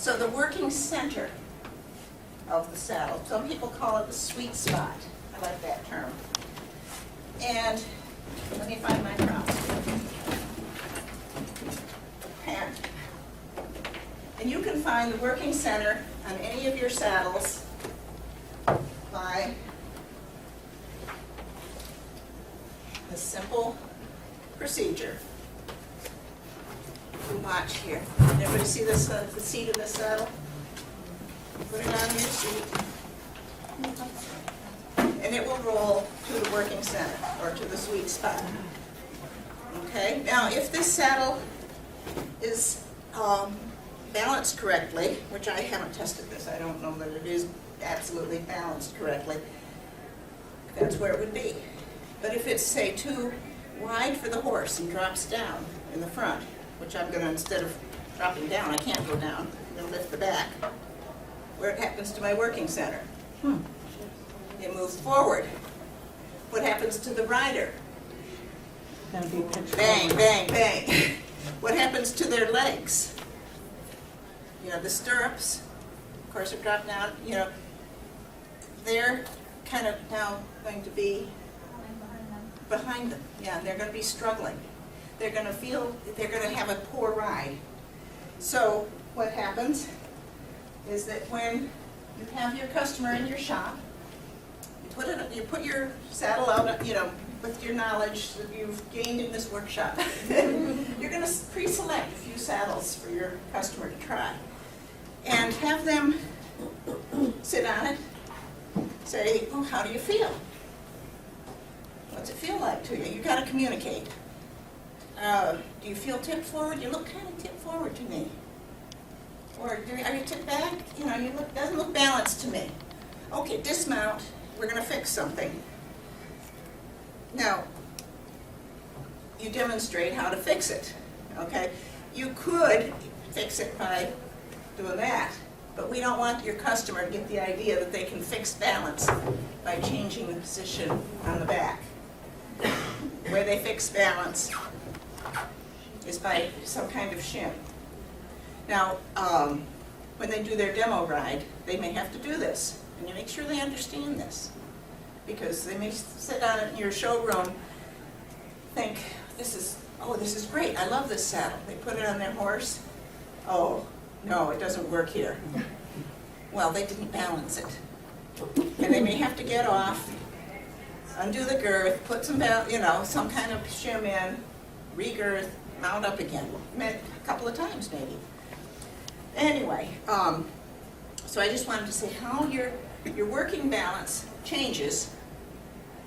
So the working center of the saddle, some people call it the sweet spot. I like that term. And let me find my props. Pen. And you can find the working center on any of your saddles by a simple procedure. Watch here. Everybody see this, the seat of the saddle? Put it on your seat. And it will roll to the working center, or to the sweet spot. Okay? Now, if this saddle is balanced correctly, which I haven't tested this, I don't know that it is absolutely balanced correctly, that's where it would be. But if it's, say, too wide for the horse and drops down in the front, which I'm going to, instead of dropping down, I can't go down, I'm going to lift the back, where it happens to my working center. It moves forward. What happens to the rider? Bang, bang, bang. What happens to their legs? You know, the stirrups, of course, have dropped down. You know, they're kind of now going to be behind them. Yeah, and they're going to be struggling. They're going to feel, they're going to have a poor ride. So what happens is that when you have your customer in your shop, you put your saddle out, you know, with your knowledge that you've gained in this workshop. You're going to pre-select a few saddles for your customer to try. And have them sit on it, say, oh, how do you feel? What's it feel like to you? You've got to communicate. Do you feel tipped forward? You look kind of tipped forward to me. Or are you tipped back? You know, doesn't look balanced to me. Okay, dismount. We're going to fix something. Now, you demonstrate how to fix it, okay? You could fix it by doing that, but we don't want your customer to get the idea that they can fix balance by changing the position on the back. The way they fix balance is by some kind of shim. Now, when they do their demo ride, they may have to do this. And you make sure they understand this, because they may sit down in your showroom, think, this is great, I love this saddle. They put it on their horse. Oh, no, it doesn't work here. Well, they didn't balance it. And they may have to get off, undo the girth, put some, some kind of shim in, re-girth, mount up again. A couple of times maybe. Anyway, so I just wanted to say how your working balance changes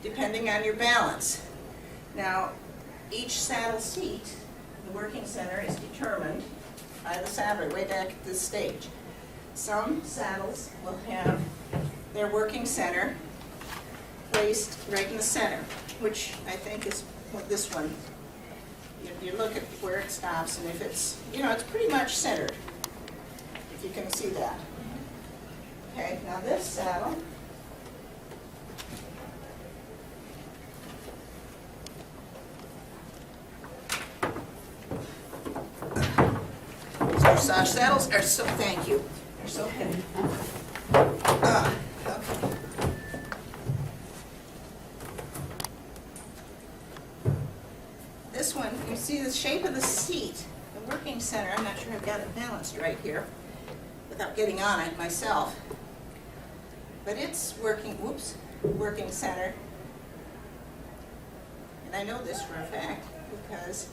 depending on your balance. Now, each saddle seat, the working center is determined by the saddler way back at this stage. Some saddles will have their working center placed right in the center, which I think is what this one. You look at where it stops, and if it's, it's pretty much centered, if you can see that. Okay, now this saddle, so our saddles are so, thank you, they're so heavy. Okay. This one, you see the shape of the seat, the working center, I'm not sure I've got it balanced right here without getting on it myself. But it's working center. And I know this for a fact because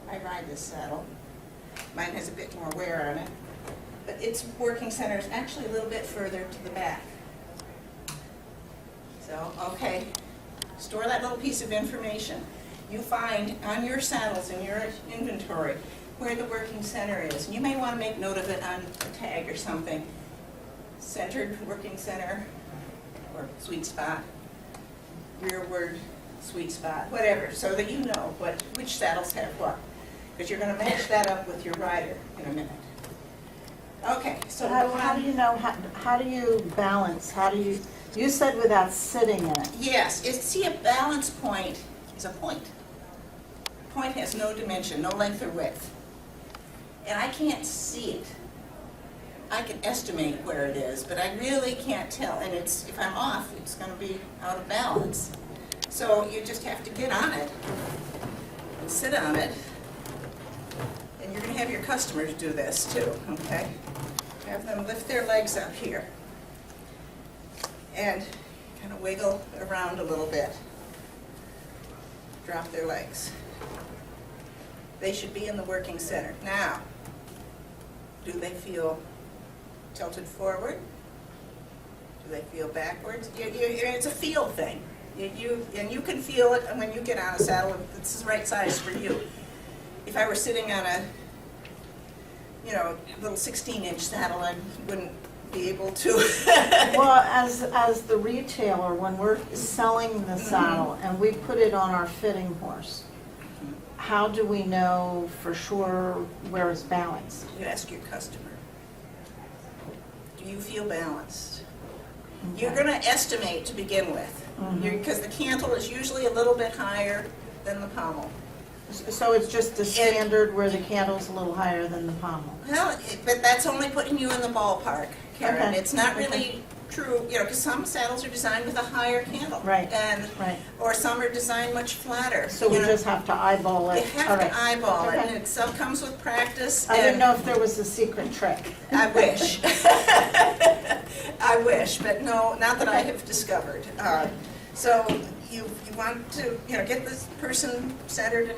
I ride this saddle. Mine has a bit more wear on it. But its working center is actually a little bit further to the back. So, okay, store that little piece of information. You find on your saddles in your inventory where the working center is. And you may want to make note of it on a tag or something. Centered working center, or sweet spot, rearward sweet spot, whatever, so that you know which saddles have what. Because you're going to match that up with your rider in a minute. Okay, so how do you know, how do you balance, you said without sitting in it. Yes, see, a balance point is a point. A point has no dimension, no length or width. And I can't see it. I can estimate where it is, but I really can't tell. And it's, if I'm off, it's gonna be out of balance. So you just have to get on it and sit on it. And you're gonna have your customers do this too, okay? Have them lift their legs up here and kind of wiggle around a little bit. Drop their legs. They should be in the working center. Now, do they feel tilted forward? Do they feel backwards? It's a feel thing. And you can feel it when you get on a saddle. This is the right size for you. If I were sitting on a, little 16-inch saddle, I wouldn't be able to. Well, as the retailer, when we're selling the saddle and we put it on our fitting horse, how do we know for sure where it's balanced? You ask your customer, do you feel balanced? Okay. You're going to estimate to begin with, because the cantle is usually a little bit higher than the pommel. So it's just the standard where the cantle's a little higher than the pommel? Well, but that's only putting you in the ballpark, Karen. Okay. It's not really true, because some saddles are designed with a higher cantle. Right, And, right. or some are designed much flatter. So we just have to eyeball it? You have All right. to eyeball it, Okay. and it comes with practice. I didn't and- know if there was a secret trick. I wish. I wish, but no, not that I have discovered. So you want to, get this person centered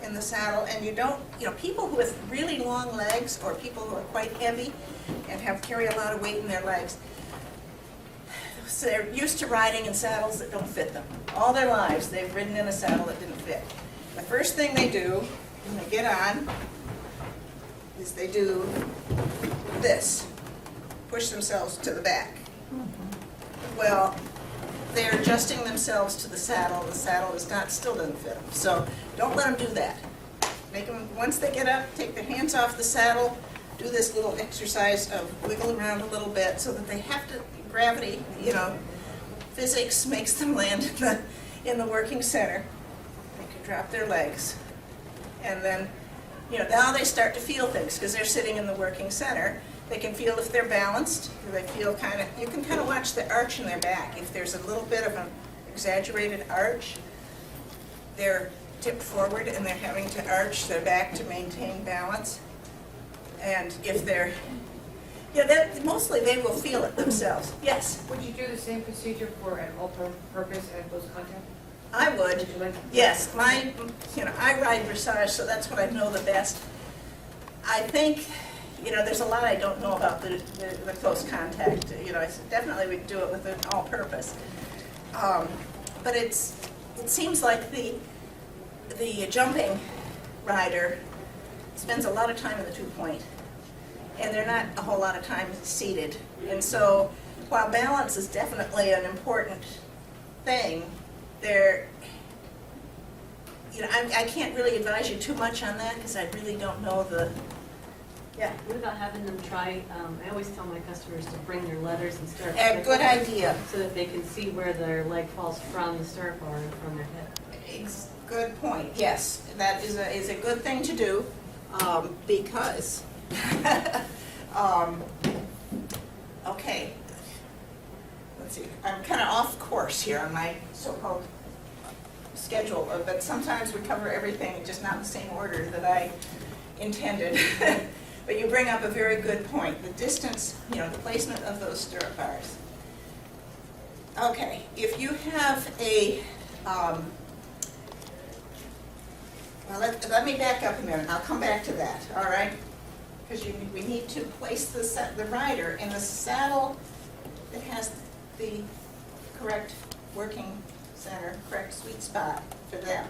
in the saddle, and you don't, people with really long legs or people who are quite heavy and carry a lot of weight in their legs, so they're used to riding in saddles that don't fit them. All their lives, they've ridden in a saddle that didn't fit. The first thing they do when they get on is they do this, push themselves to the back. Well, they're adjusting themselves to the saddle is not, still doesn't fit them. So don't let them do that. Make them, once they get up, take their hands off the saddle, do this little exercise of wiggle around a little bit so that they have to, gravity, physics makes them land in the working center. They can drop their legs. And then, now they start to feel things because they're sitting in the working center. They can feel if they're balanced. They feel you can kind of watch the arch in their back. If there's a little bit of an exaggerated arch, they're tipped forward and they're having to arch their back to maintain balance. And if they're, mostly they will feel it themselves. Yes? Would you do the same procedure for an all-purpose and close contact? I would. Would you like? Yes, I ride dressage, so that's what I know the best. I think, there's a lot I don't know about the close contact. I definitely would do it with an all-purpose. But it seems like the jumping rider spends a lot of time in the 2-point, and they're not a whole lot of time seated. And so, while balance is definitely an important thing, I can't really advise you too much on that because I really don't know the. Yeah. What about having them try, I always tell my customers to bring their leathers and start. A good idea. So that they can see where their leg falls from the stirrup bar and from their hip. Good point. Yes, that is a good thing to do because. Okay. Let's see. I'm kind of off course here on my so-called schedule, but sometimes we cover everything just not in the same order that I intended. But you bring up a very good point. The distance, the placement of those stirrup bars. Okay, if you have a, well, let me back up a minute. I'll come back to that, all right? Because we need to place the rider in the saddle that has the correct working center, correct sweet spot for them.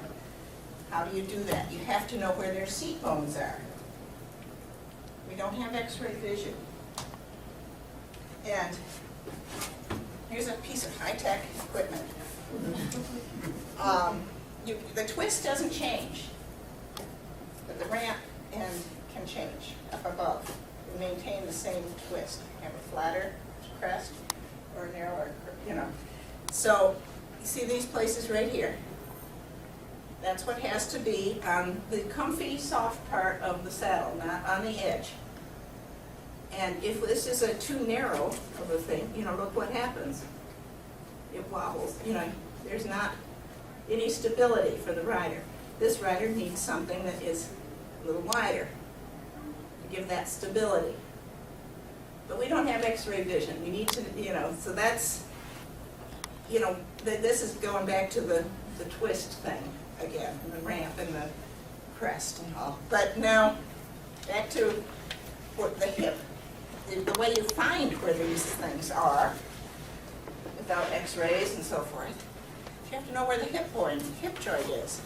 How do you do that? You have to know where their seat bones are. We don't have x-ray vision. And here's a piece of high-tech equipment. The twist doesn't change, but the ramp end can change up above and maintain the same twist. Have a flatter crest or a narrower, So, you see these places right here? That's what has to be on the comfy, soft part of the saddle, not on the edge. And if this is a too narrow of a thing, you know, look what happens. It wobbles, you know, there's not any stability for the rider. This rider needs something that is a little wider to give that stability. But we don't have X-ray vision. We need to, you know, so that's, you know, this is going back to the twist thing again, and the ramp and the crest and all. But now, back to the hip. The way you find where these things are, without X-rays and so forth, you have to know where the hip joint is.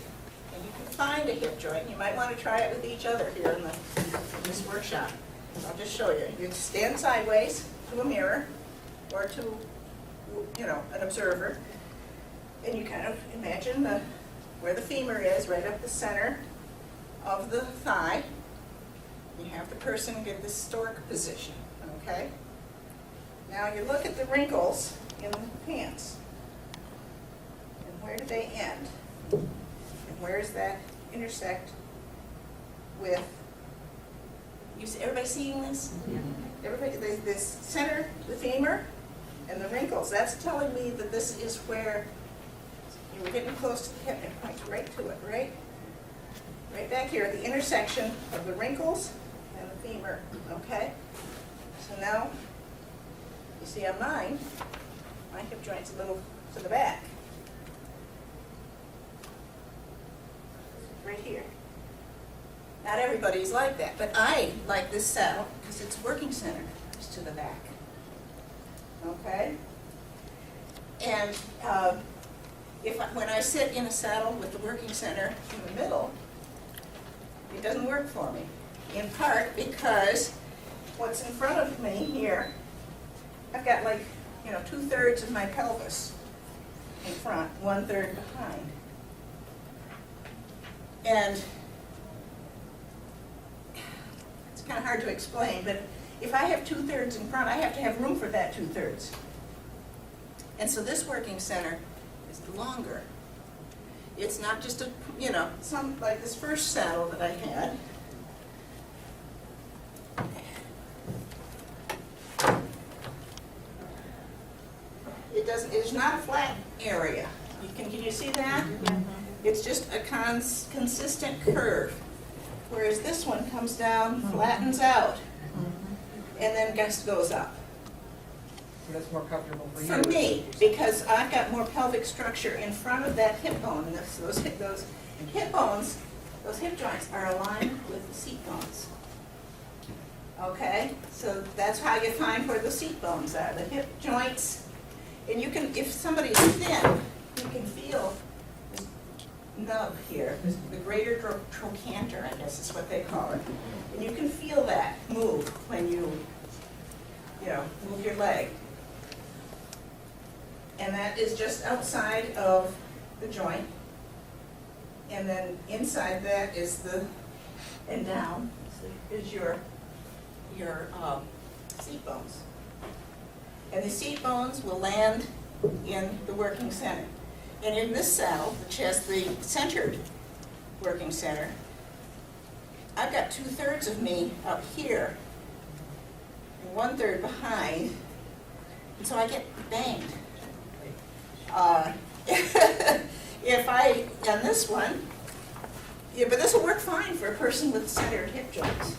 And you can find a hip joint. You might want to try it with each other here in this workshop. I'll just show you. You stand sideways to a mirror or to, you know, an observer, and you kind of imagine where the femur is, right up the center of the thigh. You have the person get this stork position, okay? Now you look at the wrinkles in the pants. And where do they end? And where does that intersect with, everybody seeing this? Everybody, this center, the femur, and the wrinkles, that's telling me that this is where you were getting close to the hip and point right to it, right? Right back here at the intersection of the wrinkles and the femur, okay? So now, you see on mine, my hip joint's a little to the back. Right here. Not everybody's like that, but I like this saddle because its working center is to the back. Okay? And when I sit in a saddle with the working center in the middle, it doesn't work for me. In part because what's in front of me here, I've got like, you know, 2/3 of my pelvis in front, 1/3 behind. And it's kind of hard to explain, but if I have 2/3 in front, I have to have room for that 2/3. And so this working center is longer. It's not just a, you know, like this first saddle that I had. It's not a flat area. Can you see that? It's just a consistent curve. Whereas this one comes down, flattens out, and then just goes up. So that's more comfortable for you? For me, because I've got more pelvic structure in front of that hip bone. And those hip bones, those hip joints are aligned with the seat bones. Okay? So that's how you find where the seat bones are, the hip joints. And you can, if somebody's thin, you can feel this nub here, the greater trochanter, I guess is what they call it. And you can feel that move when you know, move your leg. And that is just outside of the joint. And then inside that is and down is your seat bones. And the seat bones will land in the working center. And in this saddle, which has the centered working center, I've got 2/3 of me up here and 1/3 behind, and so I get banged. If on this one, yeah, but this will work fine for a person with centered hip joints.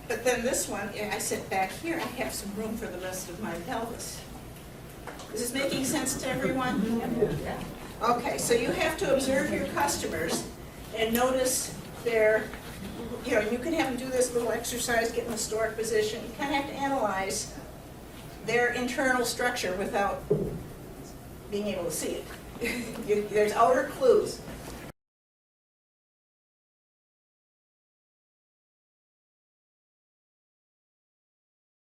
But then this one, I sit back here, I have some room for the rest of my pelvis. Is this making sense to everyone? Yeah. Okay, so you have to observe your customers and notice their, you know, you can have them do this little exercise, get in the stork position. You kind of have to analyze their internal structure without being able to see it. There's outer clues.